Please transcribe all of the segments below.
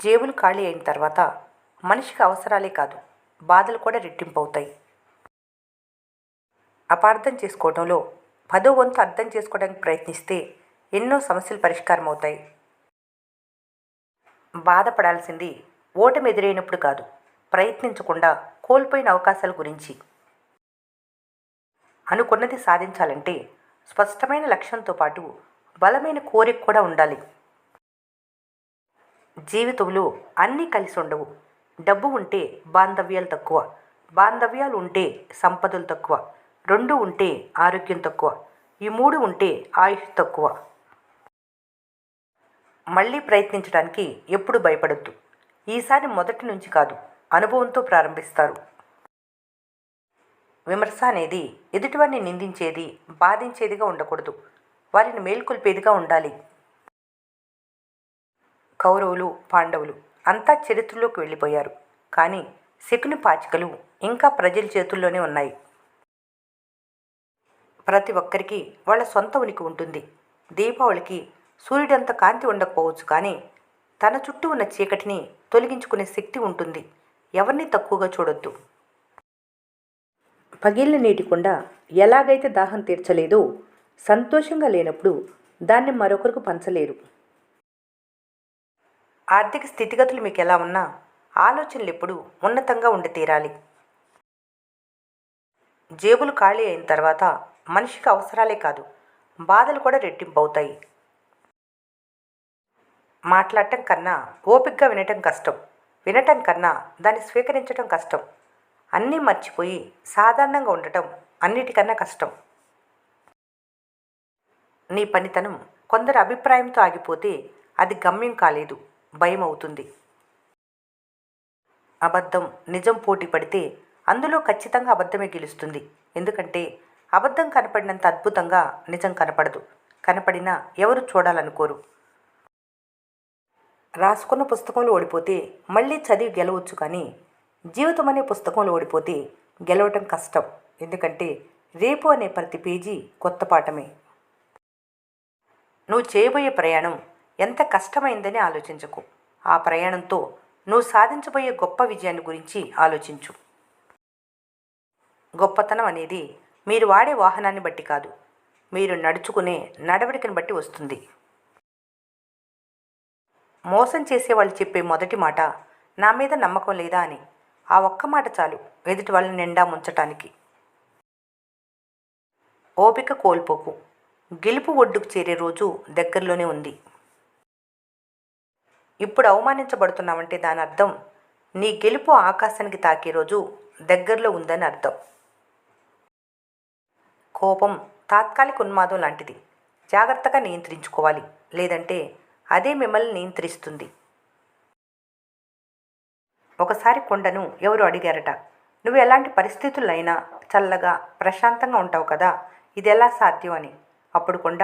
జేబులు ఖాళీ అయిన తర్వాత మనిషికి అవసరాలే కాదు, బాధలు కూడా రెట్టింపవుతాయి. అపార్థం చేసుకోవడంలో పదో వంతు అర్థం చేసుకోవడానికి ప్రయత్నిస్తే ఎన్నో సమస్యలు పరిష్కారం అవుతాయి. బాధపడాల్సింది ఓటమి ఎదురైనప్పుడు కాదు, ప్రయత్నించకుండా కోల్పోయిన అవకాశాల గురించి. అనుకున్నది సాధించాలంటే స్పష్టమైన లక్ష్యంతో పాటు బలమైన కోరిక కూడా ఉండాలి. జీవితంలో అన్నీ కలిసి ఉండవు. డబ్బు ఉంటే బాంధవ్యాలు తక్కువ, బాంధవ్యాలు ఉంటే సంపదలు తక్కువ, రెండు ఉంటే ఆరోగ్యం తక్కువ, ఈ మూడు ఉంటే ఆయుష్ తక్కువ. మళ్ళీ ప్రయత్నించడానికి ఎప్పుడు భయపడద్దు. ఈసారి మొదటి నుంచి కాదు, అనుభవంతో ప్రారంభిస్తారు. విమర్శ అనేది ఎదుటివారిని నిందించేది, బాధించేదిగా ఉండకూడదు, వారిని మేల్కొల్పేదిగా ఉండాలి. కౌరవులు, పాండవులు అంతా చరిత్రలోకి వెళ్ళిపోయారు. కానీ శకుని పాచికలు ఇంకా ప్రజల చేతుల్లోనే ఉన్నాయి. ప్రతి ఒక్కరికి వాళ్ళ సొంత ఉనికి ఉంటుంది. దీపావళికి సూర్యుడంత కాంతి ఉండకపోవచ్చు, కానీ తన చుట్టూ ఉన్న చీకటిని తొలగించుకునే శక్తి ఉంటుంది. ఎవరిని తక్కువగా చూడొద్దు. పగిలిన నీటి కుండ ఎలాగైతే దాహం తీర్చలేదో, సంతోషంగా లేనప్పుడు దాన్ని మరొకరికి పంచలేరు. ఆర్థిక స్థితిగతులు మీకు ఎలా ఉన్నా ఆలోచనలు ఎప్పుడు ఉన్నతంగా ఉండి తీరాలి. జేబులు ఖాళీ అయిన తర్వాత మనిషికి అవసరాలే కాదు, బాధలు కూడా రెట్టింపవుతాయి. మాట్లాడటం కన్నా ఓపికగా వినటం కష్టం, వినటం కన్నా దాన్ని స్వీకరించడం కష్టం. అన్నీ మర్చిపోయి సాధారణంగా ఉండటం అన్నిటికన్నా కష్టం. నీ పనితనం కొందరి అభిప్రాయంతో ఆగిపోతే అది గమ్యం కాలేదు, భయం అవుతుంది. అబద్ధం నిజం పోటీ పడితే అందులో ఖచ్చితంగా అబద్ధమే గెలుస్తుంది. ఎందుకంటే అబద్ధం కనపడినంత అద్భుతంగా నిజం కనపడదు. కనపడినా ఎవరు చూడాలనుకోరు. రాసుకున్న పుస్తకంలో ఓడిపోతే మళ్ళీ చదివి గెలవచ్చు, కానీ జీవితం అనే పుస్తకంలో ఓడిపోతే గెలవటం కష్టం. ఎందుకంటే రేపు అనే ప్రతి పేజీ కొత్త పాఠమే. నువ్వు చేయబోయే ప్రయాణం ఎంత కష్టమైందని ఆలోచించకు. ఆ ప్రయాణంతో నువ్వు సాధించబోయే గొప్ప విజయాన్ని గురించి ఆలోచించు. గొప్పతనం అనేది మీరు వాడే వాహనాన్ని బట్టి కాదు, మీరు నడుచుకునే నడవడికను బట్టి వస్తుంది. మోసం చేసే వాళ్ళు చెప్పే మొదటి మాట నా మీద నమ్మకం లేదా అని. ఆ ఒక్క మాట చాలు ఎదుటి వాళ్ళని నిండా ముంచటానికి. ఓపిక కోల్పోకు. గెలుపు ఒడ్డుకు చేరే రోజు దగ్గరలోనే ఉంది. ఇప్పుడు అవమానించబడుతున్నావంటే దాని అర్థం నీ గెలుపు ఆకాశానికి తాకే రోజు దగ్గరలో ఉందని అర్థం. కోపం తాత్కాలిక ఉన్మాదం లాంటిది. జాగ్రత్తగా నియంత్రించుకోవాలి, లేదంటే అదే మిమ్మల్ని నియంత్రిస్తుంది. ఒకసారి కొండను ఎవరు అడిగారట, నువ్వు ఎలాంటి పరిస్థితుల్లో అయినా చల్లగా ప్రశాంతంగా ఉంటావు కదా, ఇది ఎలా సాధ్యం అని. అప్పుడు కొండ,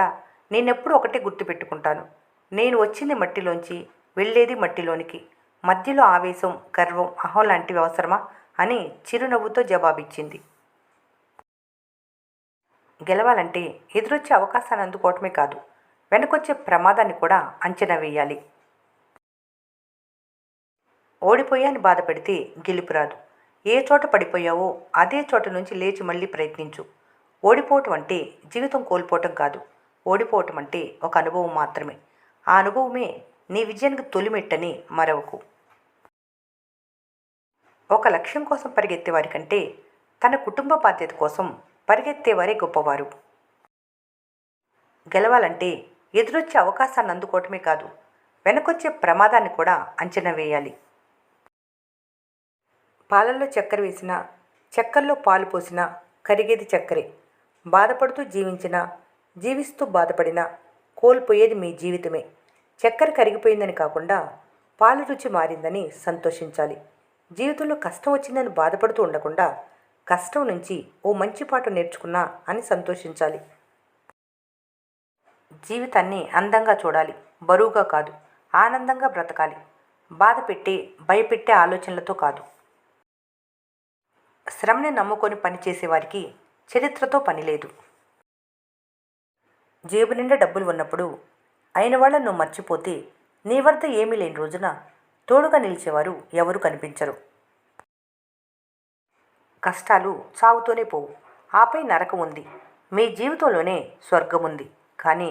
నేనెప్పుడు ఒకటే గుర్తుపెట్టుకుంటాను, నేను వచ్చింది మట్టిలోంచి, వెళ్ళేది మట్టిలోనికి. మధ్యలో ఆవేశం, గర్వం, అహం లాంటివి అవసరమా అని చిరునవ్వుతో జవాబిచ్చింది. గెలవాలంటే ఎదురొచ్చే అవకాశాన్ని అందుకోవటమే కాదు, వెనకొచ్చే ప్రమాదాన్ని కూడా అంచనా వేయాలి. ఓడిపోయాని బాధపడితే గెలుపు రాదు. ఏ చోట పడిపోయావో అదే చోట నుంచి లేచి మళ్ళీ ప్రయత్నించు. ఓడిపోవటం అంటే జీవితం కోల్పోవటం కాదు. ఓడిపోవటం అంటే ఒక అనుభవం మాత్రమే. ఆ అనుభవమే నీ విజయానికి తొలిమెట్టని మరవకు. ఒక లక్ష్యం కోసం పరిగెత్తేవారి కంటే తన కుటుంబ బాధ్యత కోసం పరిగెత్తేవారే గొప్పవారు. గెలవాలంటే ఎదురొచ్చే అవకాశాన్ని అందుకోవటమే కాదు, వెనకొచ్చే ప్రమాదాన్ని కూడా అంచనా వేయాలి. పాలల్లో చక్కెర వేసినా, చక్కెరలో పాలు పోసినా కరిగేది చక్కెరే. బాధపడుతూ జీవించినా, జీవిస్తూ బాధపడినా కోల్పోయేది మీ జీవితమే. చక్కెర కరిగిపోయిందని కాకుండా పాలు రుచి మారిందని సంతోషించాలి. జీవితంలో కష్టం వచ్చిందని బాధపడుతూ ఉండకుండా కష్టం నుంచి ఓ మంచి పాఠం నేర్చుకున్నా అని సంతోషించాలి. జీవితాన్ని అందంగా చూడాలి, బరువుగా కాదు. ఆనందంగా బ్రతకాలి, బాధ పెట్టే భయపెట్టే ఆలోచనలతో కాదు. శ్రమని నమ్ముకొని పనిచేసేవారికి చరిత్రతో పని లేదు. జేబు నిండా డబ్బులు ఉన్నప్పుడు అయిన వాళ్ళను నువ్వు మర్చిపోతే నీ వద్ద ఏమీ లేని రోజున తోడుగా నిలిచేవారు ఎవరు కనిపించరు. కష్టాలు సాగుతూనే పోవు. ఆపై నరకం ఉంది. మీ జీవితంలోనే స్వర్గం ఉంది. కానీ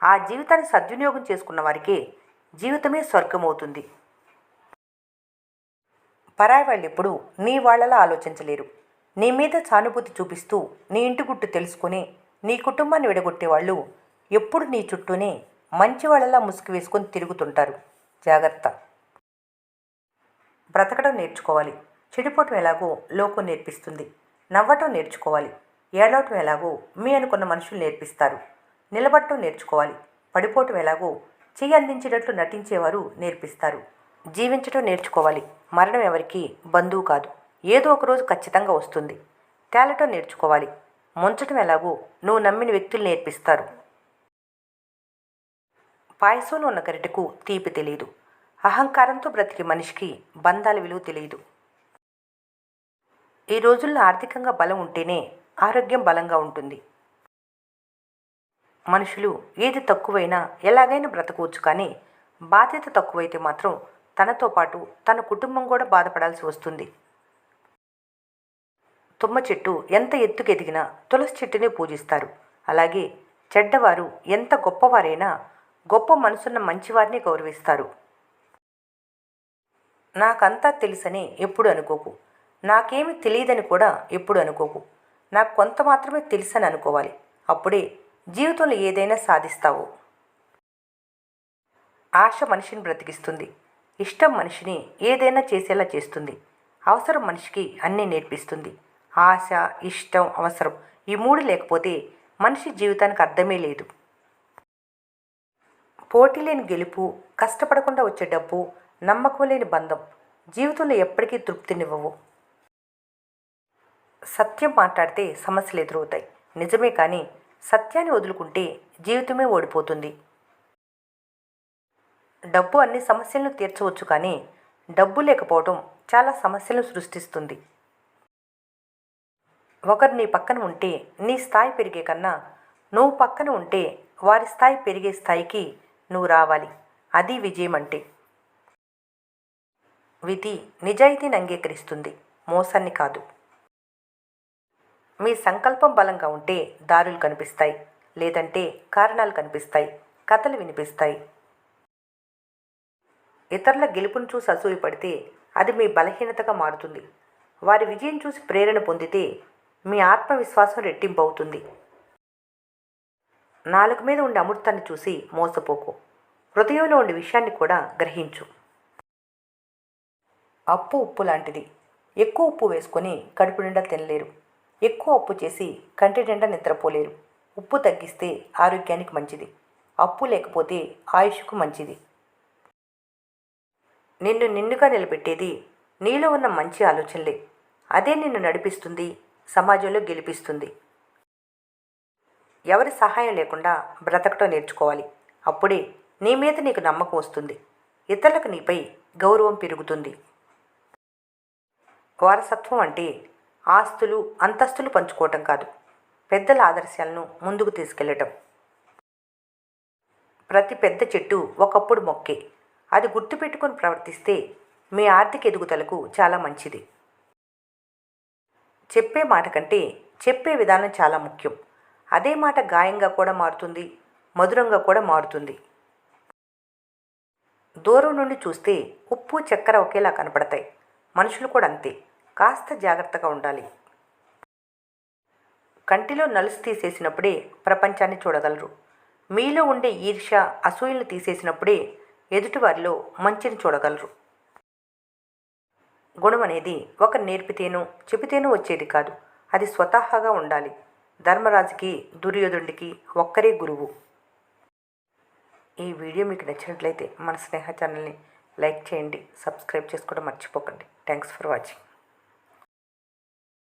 ఆ జీవితాన్ని సద్వినియోగం చేసుకున్న వారికే జీవితమే స్వర్గం అవుతుంది. పరాయి వాళ్ళు ఎప్పుడూ నీ వాళ్ళలా ఆలోచించలేరు. నీ మీద సానుభూతి చూపిస్తూ నీ ఇంటి గుట్టు తెలుసుకుని నీ కుటుంబాన్ని విడగొట్టేవాళ్ళు ఎప్పుడు నీ చుట్టూనే మంచి వాళ్ళలా ముసుగు వేసుకొని తిరుగుతుంటారు. జాగ్రత్త. బ్రతకడం నేర్చుకోవాలి. చెడిపోవటం ఎలాగో లోకం నేర్పిస్తుంది. నవ్వటం నేర్చుకోవాలి. ఏడవటం ఎలాగో మీ అనుకున్న మనుషులు నేర్పిస్తారు. నిలబడటం నేర్చుకోవాలి. పడిపోవటం ఎలాగో చెయ్యి అందించేటట్లు నటించేవారు నేర్పిస్తారు. జీవించటం నేర్చుకోవాలి. మరణం ఎవరికీ బంధువు కాదు. ఏదో ఒకరోజు ఖచ్చితంగా వస్తుంది. తేలటం నేర్చుకోవాలి. ముంచటం ఎలాగో నువ్వు నమ్మిన వ్యక్తులు నేర్పిస్తారు. పాయసంలో ఉన్న గరిటెకు తీపి తెలియదు. అహంకారంతో బ్రతికే మనిషికి బంధాల విలువ తెలియదు. ఈ రోజుల్లో ఆర్థికంగా బలం ఉంటేనే ఆరోగ్యం బలంగా ఉంటుంది. మనుషులు ఏది తక్కువైనా ఎలాగైనా బ్రతకవచ్చు, కానీ బాధ్యత తక్కువైతే మాత్రం తనతో పాటు తన కుటుంబం కూడా బాధపడాల్సి వస్తుంది. తుమ్మ చెట్టు ఎంత ఎత్తుకు ఎదిగినా తులసి చెట్టునే పూజిస్తారు. అలాగే చెడ్డవారు ఎంత గొప్పవారైనా గొప్ప మనసున్న మంచివారిని గౌరవిస్తారు. నాకంతా తెలుసని ఎప్పుడు అనుకోకు. నాకేమి తెలియదని కూడా ఎప్పుడు అనుకోకు. నాకు కొంత మాత్రమే తెలుసని అనుకోవాలి. అప్పుడే జీవితంలో ఏదైనా సాధిస్తావు. ఆశ మనిషిని బ్రతికిస్తుంది. ఇష్టం మనిషిని ఏదైనా చేసేలా చేస్తుంది. అవసరం మనిషికి అన్నీ నేర్పిస్తుంది. ఆశ, ఇష్టం, అవసరం ఈ మూడు లేకపోతే మనిషి జీవితానికి అర్థమే లేదు. పోటీ లేని గెలుపు, కష్టపడకుండా వచ్చే డబ్బు, నమ్మకం లేని బంధం జీవితంలో ఎప్పటికీ తృప్తినివ్వవు. సత్యం మాట్లాడితే సమస్యలు ఎదురవుతాయి, నిజమే, కానీ సత్యాన్ని వదులుకుంటే జీవితమే ఓడిపోతుంది. డబ్బు అన్ని సమస్యలను తీర్చవచ్చు, కానీ డబ్బు లేకపోవడం చాలా సమస్యలను సృష్టిస్తుంది. ఒకరు నీ పక్కన ఉంటే నీ స్థాయి పెరిగే కన్నా నువ్వు పక్కన ఉంటే వారి స్థాయి పెరిగే స్థాయికి నువ్వు రావాలి. అది విజయం అంటే. విధి నిజాయితీని అంగీకరిస్తుంది, మోసాన్ని కాదు. మీ సంకల్పం బలంగా ఉంటే దారులు కనిపిస్తాయి, లేదంటే కారణాలు కనిపిస్తాయి, కథలు వినిపిస్తాయి. ఇతరుల గెలుపును చూసి అసూయపడితే అది మీ బలహీనతగా మారుతుంది. వారి విజయం చూసి ప్రేరణ పొందితే మీ ఆత్మవిశ్వాసం రెట్టింపు అవుతుంది. నాలుక మీద ఉండే అమృతాన్ని చూసి మోసపోకు. హృదయంలో ఉండే విషయాన్ని కూడా గ్రహించు. అప్పు ఉప్పు లాంటిది. ఎక్కువ ఉప్పు వేసుకొని కడుపు నిండా తినలేరు. ఎక్కువ అప్పు చేసి కంటి నిండా నిద్రపోలేరు. ఉప్పు తగ్గిస్తే ఆరోగ్యానికి మంచిది. అప్పు లేకపోతే ఆయుష్కు మంచిది. నిన్ను నిన్నుగా నిలబెట్టేది నీలో ఉన్న మంచి ఆలోచనలే. అదే నిన్ను నడిపిస్తుంది, సమాజంలో గెలిపిస్తుంది. ఎవరి సహాయం లేకుండా బ్రతకటం నేర్చుకోవాలి. అప్పుడే నీ మీద నీకు నమ్మకం వస్తుంది. ఇతరులకు నీపై గౌరవం పెరుగుతుంది. వారసత్వం అంటే ఆస్తులు, అంతస్తులు పంచుకోవటం కాదు, పెద్దల ఆదర్శాలను ముందుకు తీసుకెళ్లటం. ప్రతి పెద్ద చెట్టు ఒకప్పుడు మొక్కే. అది గుర్తుపెట్టుకొని ప్రవర్తిస్తే మీ ఆర్థిక ఎదుగుదలకు చాలా మంచిది. చెప్పే మాట కంటే చెప్పే విధానం చాలా ముఖ్యం. అదే మాట గాయంగా కూడా మారుతుంది, మధురంగా కూడా మారుతుంది. దూరం నుండి చూస్తే ఉప్పు, చక్కెర ఒకేలా కనపడతాయి. మనుషులు కూడా అంతే. కాస్త జాగ్రత్తగా ఉండాలి. కంటిలో నలుసు తీసేసినప్పుడే ప్రపంచాన్ని చూడగలరు. మీలో ఉండే ఈర్ష్య, అసూయలు తీసేసినప్పుడే ఎదుటివారిలో మంచిని చూడగలరు. గుణం అనేది ఒకరు నేర్పితేనో చెబితేనో వచ్చేది కాదు, అది స్వతహాగా ఉండాలి. ధర్మరాజుకి, దుర్యోధనుడికి ఒక్కరే గురువు. ఈ వీడియో మీకు నచ్చినట్లయితే మన స్నేహ ఛానల్ని లైక్ చేయండి, సబ్స్క్రైబ్ చేసుకోవడం మర్చిపోకండి. Thanks for watching.